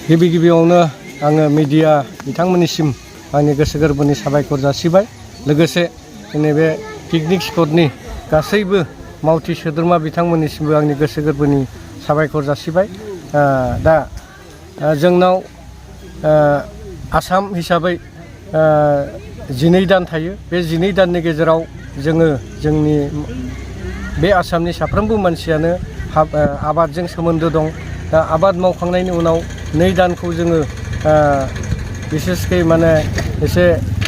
गिबि गिबियावनो आङो मिडिया बिथांमोननिसिम आंनि गोसो गोरबोनि साबायखर जासिबाय। लोगोसे जोंनि बे पिकनिक स्पटनि गासैबो मावथि सोद्रोमा बिथांमोननिसिमबो आंनि गोसो गोरबोनि साबायखर जासिबाय। दा जोंनाव आसाम हिसाबै 12 दान थायो। बे 12 दाननि गेजेराव जोङो जोंनि बे आसामनि साफ्रोमबो मानसियानो आबादजों सोमोन्दो दं। दा आबाद मावखांनायनि उनाव 2 दानखौ जोङो बिसेसकै माने एसे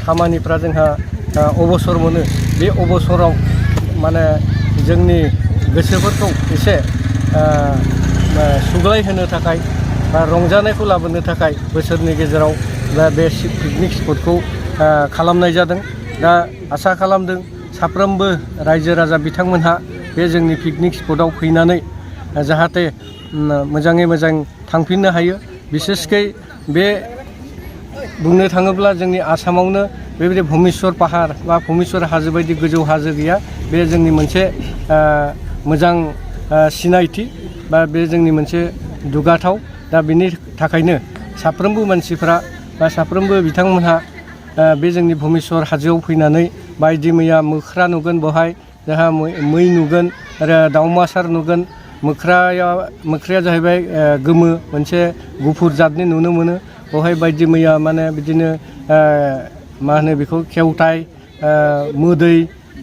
खामानिफ्रा जोंहा अबसर मोनो। बे अबसराव माने जोंनि गोसोफोरखौ एसे सुग्लाय होनो थाखाय बा रंजानायखौ लाबोनो थाखाय बोसोरनि गेजेराव बे पिकनिक स्पटखौ खालामनाय जादों। दा आसा खालामदों साफ्रोमबो रायजो राजा बिथांमोनहा बे जोंनि पिकनिक स्पटआव फैनानै जाहाथे मोजाङै मोजां थांफिननो हायो। बिसेसकै बे बुंनो थाङोब्ला जोंनि आसामावनो बेबायदि भुमेश्वर पाहार बा भुमेश्वर हाजो बायदि गोजौ हाजो गैया। बे जोंनि मोनसे मोजां सिनायथि बा बे जोंनि मोनसे दुगाथाव। दा बेनि थाखायनो साफ्रोमबो मानसिफ्रा बा साफ्रोमबो बिथांमोनहा बे जोंनि भुमेश्वर हाजोआव फैनानै बायदि मैया मोख्रा नुगोन, बेवहाय जोंहा मै नुगोन आरो दाउमासार नुगोन। मोख्राया जाहैबाय गोमो मोनसे गुफुर जातनि नुनो मोनो। बेवहाय बायदि मैया माने बिदिनो मा होनो बेखौ खेवथाय, मोदै,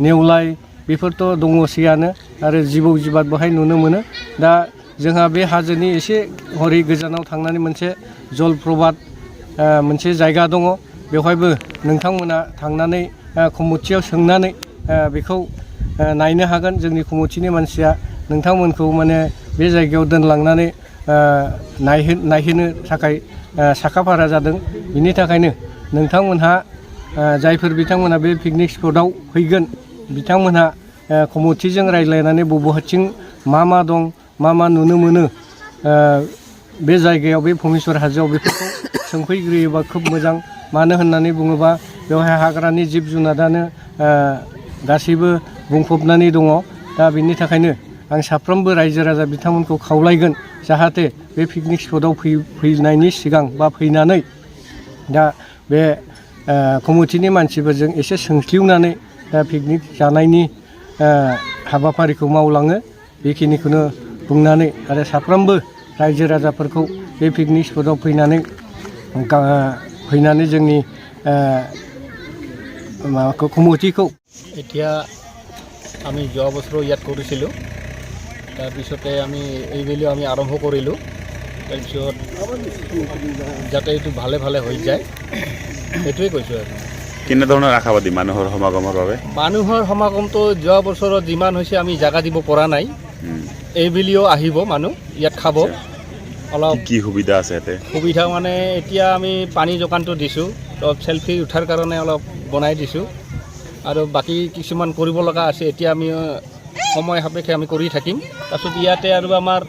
नेवलाय बेफोरथ' दङसैयानो आरो जिबौ जिबाद बेवहाय नुनो मोनो। दा जोंहा बे हाजोनि एसे हरै गोजानाव थांनानै मोनसे जलप्रपात मोनसे जायगा दङ। बेवहायबो नोंथांमोना थांनानै कमिटियाव सोंनानै बेखौ नायनो हागोन। जोंनि कमिटिनि मानसिया नोंथांमोनखौ माने बे जायगायाव दोनलांनानै नायहोनो थाखाय साखाफारा जादों। बिनि थाखायनो नोंथांमोनहा जायफोर बिथांमोना बे पिकनिक स्पटआव फैगोन बिथांमोनहा कमिटिजों रायज्लायनानै बबेथिं मा दं, मा नुनो मोनो बे जायगायाव, बे भुमेश्वर हाजोआव बेफोरखौ सोंफैग्रोयोबा खोब मोजां। मानो होननानै बुङोबा बेवहाय हाग्रानि जिब जुनारानो गासैबो बुंफबनानै दङ। दा बिनि थाखायनो आं साफ्रोमबो रायजो राजा बिथांमोनखौ खावलायगोन जाहाथे बे पिकनिक स्पटआव फैनायनि सिगां बा फैनानै दा बे कमिटिनि मानसिफोरजों एसे सोंस्लिउनानै पिकनिक जानायनि हाबाफारिखौ मावलाङो। बेखिनिखौनो बुंनानै आरो साफ्रोमबो रायजो राजाफोरखौ बे पिकनिक स्पटआव फैनानै जोंनि মাবাকো কমিটিকো এতিয়া আমি যোৱা বছৰ ইয়াত কৰিছিলোঁ। তাৰপিছতে আমি এইবেলিও আমি আৰম্ভ কৰিলোঁ। তাৰপিছত যাতে এইটো ভালে ভালে হৈ যায় সেইটোৱে কৈছোঁ। আৰু কেনেধৰণৰ আশাবাদী মানুহৰ সমাগমৰ বাবে? মানুহৰ সমাগমটো যোৱা বছৰত যিমান হৈছে আমি জাগা দিব পৰা নাই। এইবেলিও আহিব মানুহ, ইয়াত খাব। অলপ কি সুবিধা আছে ইয়াতে? সুবিধা মানে এতিয়া আমি পানী যোগানটো দিছোঁ, অলপ চেলফি উঠাৰ কাৰণে অলপ বনাই দিছোঁ। আৰু বাকী কিছুমান কৰিব লগা আছে, এতিয়া আমি সময় সাপেক্ষে আমি কৰি থাকিম। তাৰপিছত ইয়াতে আৰু আমাৰ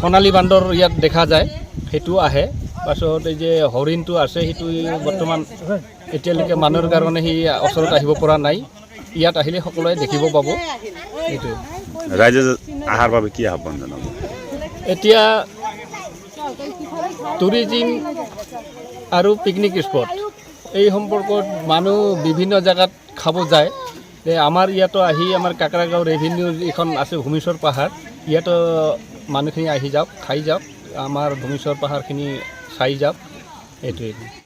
সোণালী বান্দৰ ইয়াত দেখা যায়, সেইটো আহে। তাৰপিছত এই যে হৰিণটো আছে, সেইটো বৰ্তমান এতিয়ালৈকে মানুহৰ কাৰণে সি ওচৰত আহিব পৰা নাই। ইয়াত আহিলে সকলোৱে দেখিব পাব। এইটো ৰাইজে আহাৰ বাবে কি আহ্বান জনাব? এতিয়া টুৰিজিম আৰু পিকনিক স্পট এই সম্পৰ্কত মানুহ বিভিন্ন জেগাত খাব যায়। আমাৰ ইয়াতো আহি আমাৰ কাকৰাগাঁও ৰেভিনিউ এখন আছে ভুমেশ্বৰ পাহাৰ, ইয়াতো মানুহখিনি আহি যাওক, খাই যাওক, আমাৰ ভুমেশ্বৰ পাহাৰখিনি চাই যাওক। এইটোৱেই।